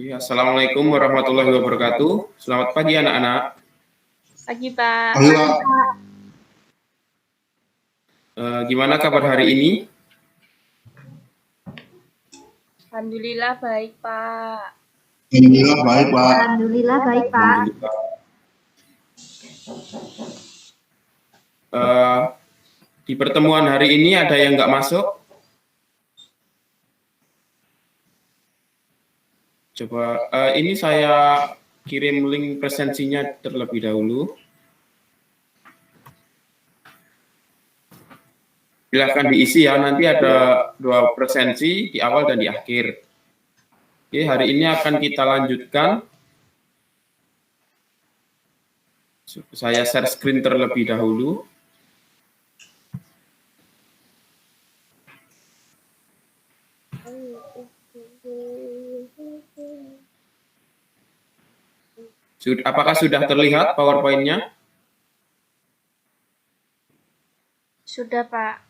Ya, Assalamualaikum warahmatullahi wabarakatuh. Selamat pagi anak-anak. Pagi, Pak. Pagi, Pak. Gimana kabar hari ini? Alhamdulillah baik, Pak. Alhamdulillah baik, Pak. Alhamdulillah baik, Pak. Di pertemuan hari ini ada yang nggak masuk? Coba, ini saya kirim link presensinya terlebih dahulu. Silahkan diisi ya, nanti ada 2 presensi, di awal dan di akhir. Oke, hari ini akan kita lanjutkan. Saya share screen terlebih dahulu. Apakah sudah terlihat PowerPoint-nya? Sudah, Pak.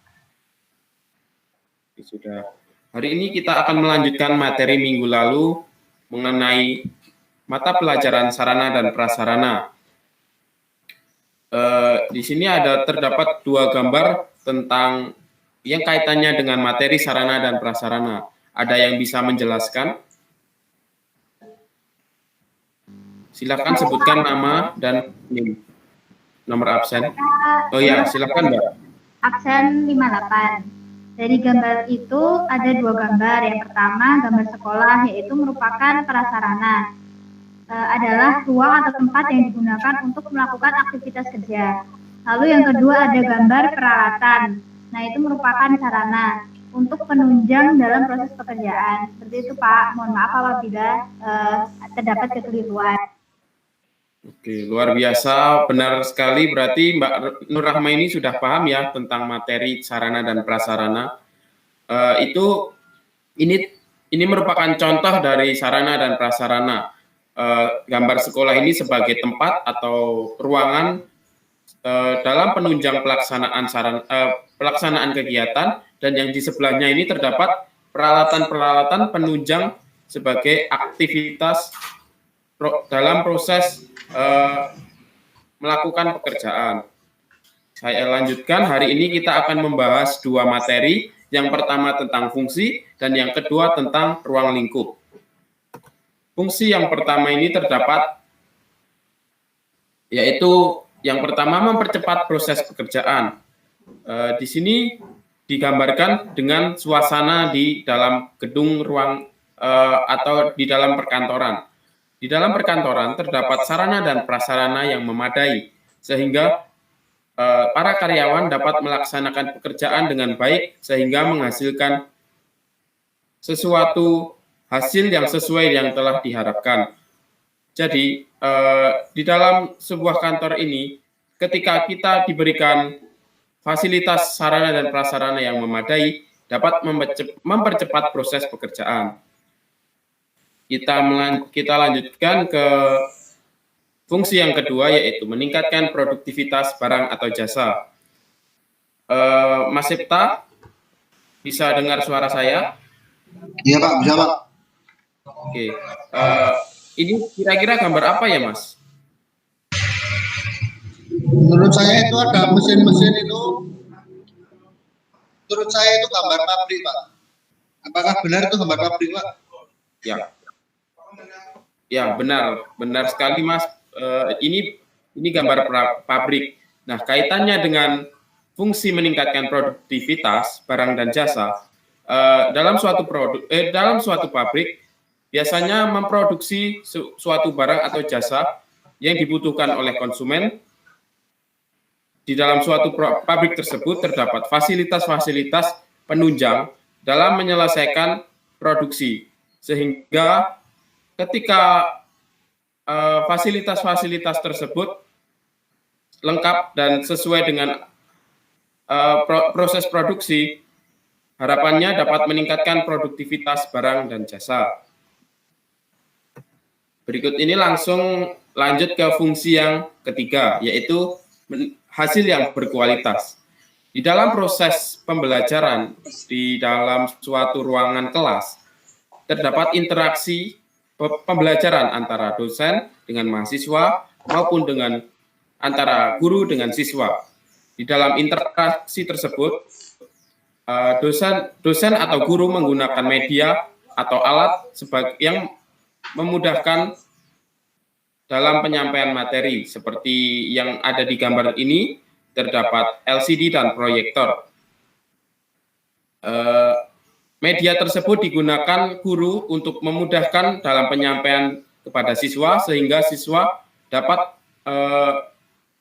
Sudah. Hari ini kita akan melanjutkan materi minggu lalu mengenai mata pelajaran sarana dan prasarana. Di sini terdapat 2 gambar tentang yang kaitannya dengan materi sarana dan prasarana. Ada yang bisa menjelaskan? Silakan sebutkan nama dan nomor absen. Oh ya, silakan Mbak. Absen 58. Dari gambar itu ada 2 gambar. Yang pertama gambar sekolah, yaitu merupakan prasarana. Adalah ruang atau tempat yang digunakan untuk melakukan aktivitas kerja. Lalu yang kedua ada gambar peralatan. Nah, itu merupakan sarana untuk penunjang dalam proses pekerjaan. Seperti itu, Pak. Mohon maaf apabila terdapat kekeliruan. Oke, luar biasa, benar sekali. Berarti Mbak Nur Rahma ini sudah paham ya tentang materi sarana dan prasarana. Ini merupakan contoh dari sarana dan prasarana. Gambar sekolah ini sebagai tempat atau ruangan dalam penunjang pelaksanaan kegiatan, dan yang di sebelahnya ini terdapat peralatan-peralatan penunjang sebagai aktivitas dalam proses melakukan pekerjaan. Saya lanjutkan, hari ini kita akan membahas 2 materi, yang pertama tentang fungsi dan yang kedua tentang ruang lingkup. Fungsi yang pertama ini terdapat, yaitu yang pertama mempercepat proses pekerjaan. Di sini digambarkan dengan suasana di dalam gedung ruang atau di dalam perkantoran. Di dalam perkantoran terdapat sarana dan prasarana yang memadai, sehingga para karyawan dapat melaksanakan pekerjaan dengan baik, sehingga menghasilkan sesuatu hasil yang sesuai yang telah diharapkan. Jadi, di dalam sebuah kantor ini, ketika kita diberikan fasilitas sarana dan prasarana yang memadai, dapat mempercepat proses pekerjaan. Kita lanjutkan ke fungsi yang kedua, yaitu meningkatkan produktivitas barang atau jasa. Mas Septa, bisa dengar suara saya? Iya, Pak, bisa, Pak. Oke. Ini kira-kira gambar apa ya, Mas? Menurut saya itu ada mesin-mesin itu. Menurut saya itu gambar pabrik, Pak. Apakah benar itu gambar pabrik, Pak? Ya. Ya, benar sekali, Mas. Ini gambar pabrik. Nah, kaitannya dengan fungsi meningkatkan produktivitas barang dan jasa. Dalam suatu pabrik biasanya memproduksi suatu barang atau jasa yang dibutuhkan oleh konsumen. Di dalam suatu pabrik tersebut terdapat fasilitas-fasilitas penunjang dalam menyelesaikan produksi, sehingga ketika fasilitas-fasilitas tersebut lengkap dan sesuai dengan proses produksi, harapannya dapat meningkatkan produktivitas barang dan jasa. Berikut ini langsung lanjut ke fungsi yang ketiga, yaitu hasil yang berkualitas. Di dalam proses pembelajaran, di dalam suatu ruangan kelas, terdapat interaksi pembelajaran antara dosen dengan mahasiswa maupun dengan antara guru dengan siswa. Di dalam interaksi tersebut, dosen atau guru menggunakan media atau alat yang memudahkan dalam penyampaian materi. Seperti yang ada di gambar ini, terdapat LCD dan proyektor. Media tersebut digunakan guru untuk memudahkan dalam penyampaian kepada siswa, sehingga siswa dapat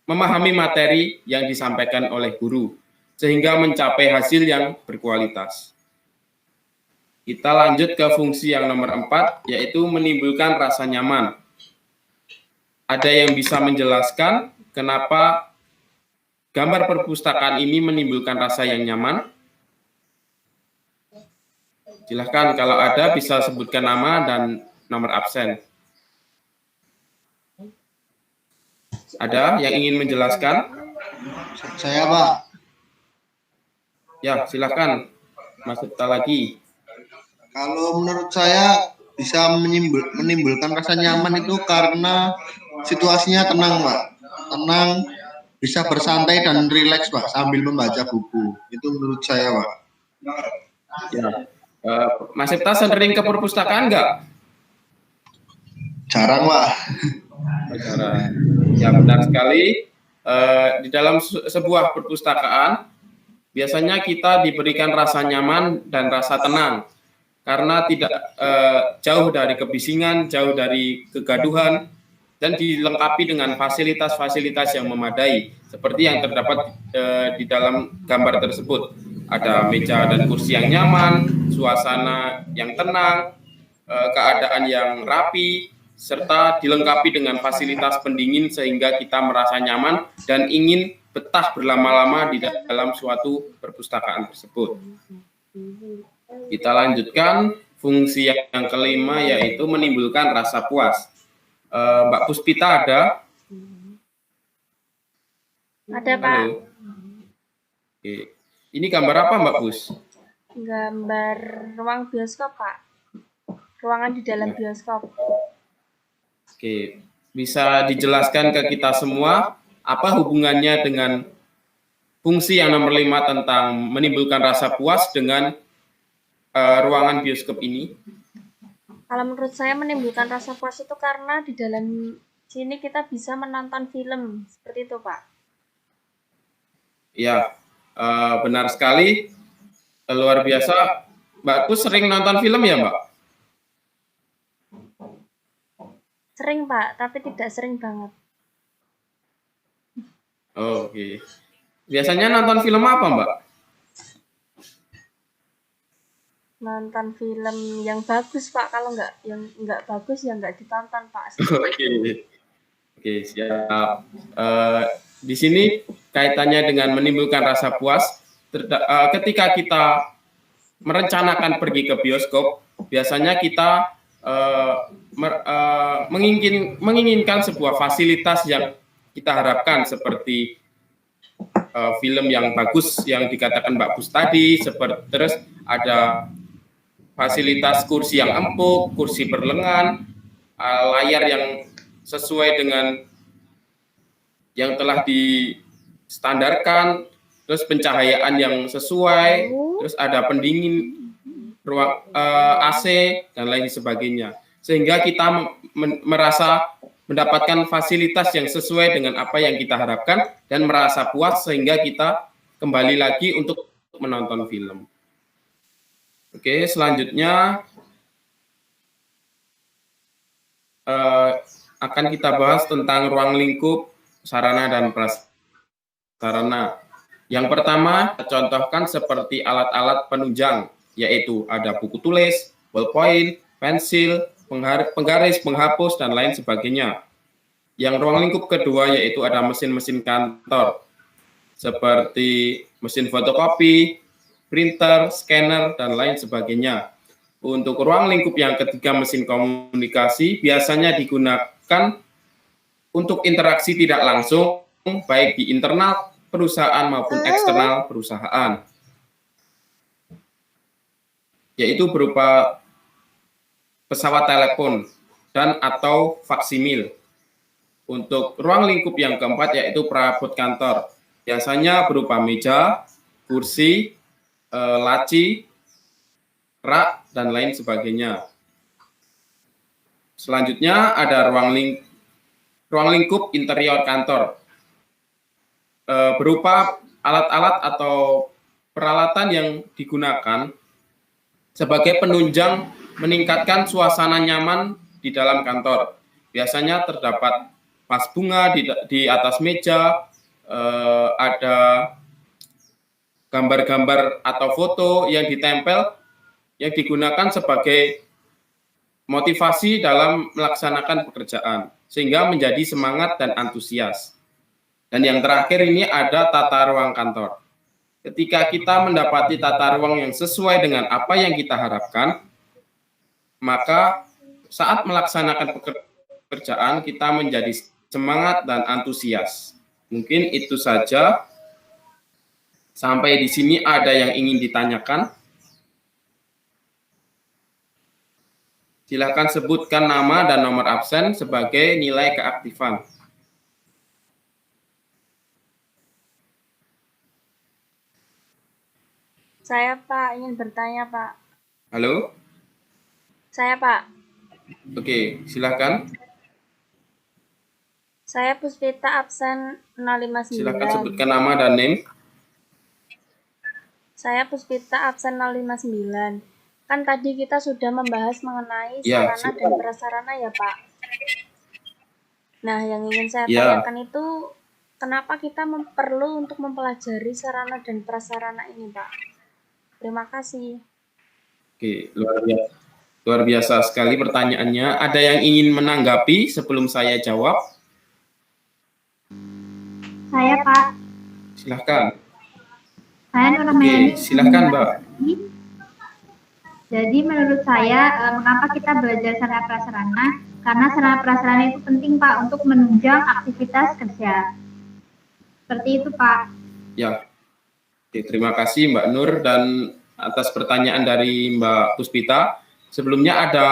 memahami materi yang disampaikan oleh guru, sehingga mencapai hasil yang berkualitas. Kita lanjut ke fungsi yang nomor 4, yaitu menimbulkan rasa nyaman. Ada yang bisa menjelaskan kenapa gambar perpustakaan ini menimbulkan rasa yang nyaman? Silahkan, kalau ada bisa sebutkan nama dan nomor absen. Ada yang ingin menjelaskan? Saya, Pak. Ya, silahkan. Mas Tifta lagi. Kalau menurut saya bisa menimbulkan rasa nyaman itu karena situasinya tenang, Pak. Tenang, bisa bersantai dan rileks, Pak, sambil membaca buku. Itu menurut saya, Pak. Ya. Mas Tifta sering ke perpustakaan nggak? Jarang, Pak. Jarang. Ya, benar sekali. Di dalam sebuah perpustakaan, biasanya kita diberikan rasa nyaman dan rasa tenang. Karena tidak jauh dari kebisingan, jauh dari kegaduhan, dan dilengkapi dengan fasilitas-fasilitas yang memadai, seperti yang terdapat di dalam gambar tersebut. Ada meja dan kursi yang nyaman, suasana yang tenang, keadaan yang rapi, serta dilengkapi dengan fasilitas pendingin sehingga kita merasa nyaman dan ingin betah berlama-lama di dalam suatu perpustakaan tersebut. Kita lanjutkan fungsi yang kelima, yaitu menimbulkan rasa puas. Mbak Puspita ada? Ada, Pak. Halo. Oke. Ini gambar apa, Mbak Pus? Gambar ruang bioskop, Pak. Ruangan di dalam bioskop. Oke. Bisa dijelaskan ke kita semua apa hubungannya dengan fungsi yang nomor 5 tentang menimbulkan rasa puas dengan ruangan bioskop ini? Kalau menurut saya menimbulkan rasa puas itu karena di dalam sini kita bisa menonton film. Seperti itu, Pak. Ya, benar sekali. Luar biasa. Mbak Pus sering nonton film ya, Mbak? Sering, Pak, tapi tidak sering banget. Oke. Biasanya nonton film apa, Mbak? Nonton film yang bagus, Pak. Kalau nggak bagus ya nggak ditonton, Pak. Oke, siap. Di sini kaitannya dengan menimbulkan rasa puas. Ketika kita merencanakan pergi ke bioskop, biasanya kita menginginkan sebuah fasilitas yang kita harapkan, seperti film yang bagus yang dikatakan Mbak Pus tadi, terus ada fasilitas kursi yang empuk, kursi berlengan, layar yang sesuai dengan yang telah distandarkan, terus pencahayaan yang sesuai, terus ada pendingin, ruang AC, dan lain sebagainya. Sehingga kita merasa mendapatkan fasilitas yang sesuai dengan apa yang kita harapkan dan merasa puas, sehingga kita kembali lagi untuk menonton film. Oke, selanjutnya akan kita bahas tentang ruang lingkup, sarana dan prasarana. Yang pertama, contohkan seperti alat-alat penunjang, yaitu ada buku tulis, ballpoint, pensil, penggaris, penghapus, dan lain sebagainya. Yang ruang lingkup kedua yaitu ada mesin-mesin kantor, seperti mesin fotokopi, printer, scanner, dan lain sebagainya. Untuk ruang lingkup yang ketiga, mesin komunikasi, biasanya digunakan untuk interaksi tidak langsung, baik di internal perusahaan maupun eksternal perusahaan, yaitu berupa pesawat telepon. dan atau faksimil. Untuk ruang lingkup yang keempat yaitu perabot kantor. Biasanya berupa meja, kursi, laci, rak, dan lain sebagainya. Selanjutnya ada ruang lingkup interior kantor. Berupa alat-alat atau peralatan yang digunakan sebagai penunjang meningkatkan suasana nyaman di dalam kantor. Biasanya terdapat vas bunga di atas meja, ada gambar-gambar atau foto yang ditempel yang digunakan sebagai motivasi dalam melaksanakan pekerjaan sehingga menjadi semangat dan antusias. Dan yang terakhir ini ada tata ruang kantor. Ketika kita mendapati tata ruang yang sesuai dengan apa yang kita harapkan, maka saat melaksanakan pekerjaan kita menjadi semangat dan antusias. Mungkin itu saja. Sampai di sini ada yang ingin ditanyakan? Silakan sebutkan nama dan nomor absen sebagai nilai keaktifan. Saya Pak, ingin bertanya Pak. Halo? Saya Pak. Oke, silakan. Saya Puspita absen 059. Silakan sebutkan nama dan name. Saya Puspita absen 059. Kan tadi kita sudah membahas mengenai Ya, sarana dan prasarana ya Pak. Nah, yang ingin saya Ya. tanyakan itu kenapa kita perlu untuk mempelajari sarana dan prasarana ini Pak? Terima kasih. Oke, luar biasa sekali pertanyaannya. Ada yang ingin menanggapi sebelum saya jawab? Saya Pak. Silahkan. Saya Nur Oke, Rahmayani. silahkan Mbak. Jadi menurut saya mengapa kita belajar sarana prasarana? Karena sarana prasarana itu penting Pak untuk menunjang aktivitas kerja. Seperti itu Pak. Ya. Oke, terima kasih Mbak Nur dan atas pertanyaan dari Mbak Puspita. Sebelumnya ada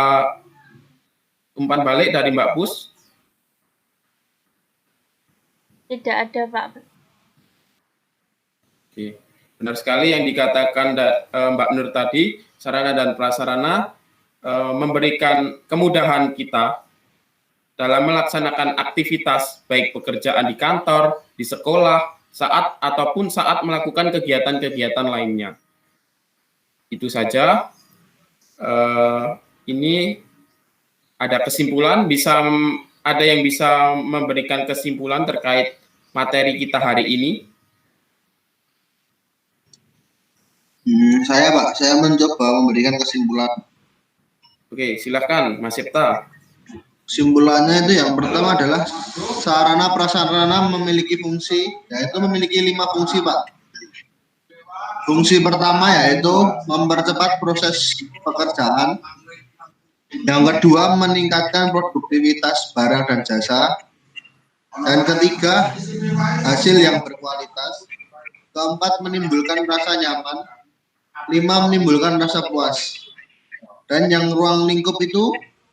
umpan balik dari Mbak Pus. Tidak ada Pak. Oke. Benar sekali yang dikatakan Mbak Nur tadi, sarana dan prasarana memberikan kemudahan kita dalam melaksanakan aktivitas baik pekerjaan di kantor, di sekolah, saat melakukan kegiatan-kegiatan lainnya. Itu saja. Ini ada kesimpulan, ada yang bisa memberikan kesimpulan terkait materi kita hari ini. Saya Pak, saya mencoba memberikan kesimpulan. Oke, silakan Mas Septa. Kesimpulannya itu yang pertama adalah sarana prasarana memiliki fungsi, yaitu memiliki 5 fungsi Pak. Fungsi pertama yaitu mempercepat proses pekerjaan. Yang kedua meningkatkan produktivitas barang dan jasa. Dan ketiga hasil yang berkualitas. Keempat menimbulkan rasa nyaman. 5 menimbulkan rasa puas. Dan yang ruang lingkup itu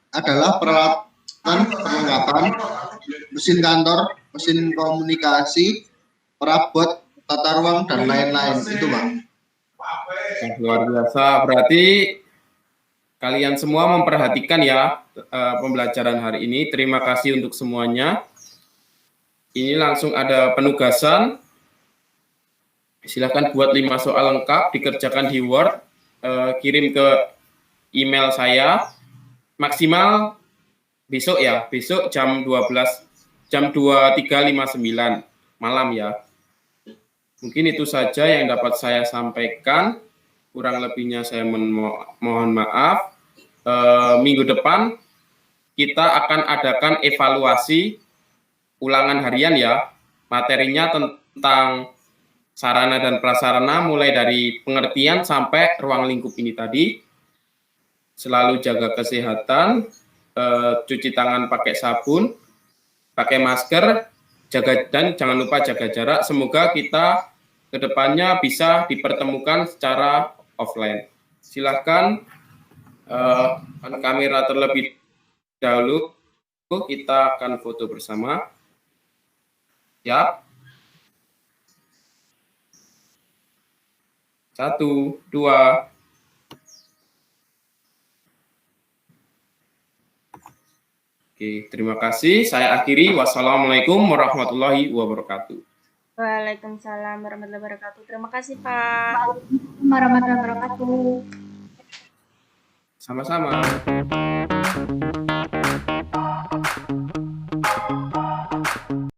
adalah peralatan perlengkapan, mesin kantor, mesin komunikasi, perabot, tata ruang, dan lain-lain. Itu Pak. Luar biasa, berarti kalian semua memperhatikan ya pembelajaran hari ini. Terima kasih untuk semuanya. Ini langsung ada penugasan. Silakan buat 5 soal lengkap, dikerjakan di Word, kirim ke email saya. Maksimal besok ya, besok jam 23.59 malam ya. Mungkin itu saja yang dapat saya sampaikan. Kurang lebihnya saya mohon maaf. Minggu depan kita akan adakan evaluasi ulangan harian ya. Materinya tentang sarana dan prasarana mulai dari pengertian sampai ruang lingkup ini tadi. Selalu jaga kesehatan, cuci tangan pakai sabun, pakai masker, dan jangan lupa jaga jarak. Semoga kita kedepannya bisa dipertemukan secara offline. Silahkan kamera terlebih dahulu kita akan foto bersama. Ya. 1, 2. Oke, terima kasih. Saya akhiri. Wassalamualaikum warahmatullahi wabarakatuh. Waalaikumsalam warahmatullahi wabarakatuh. Terima kasih, Pak. Warahmatullahi wabarakatuh. Sama-sama.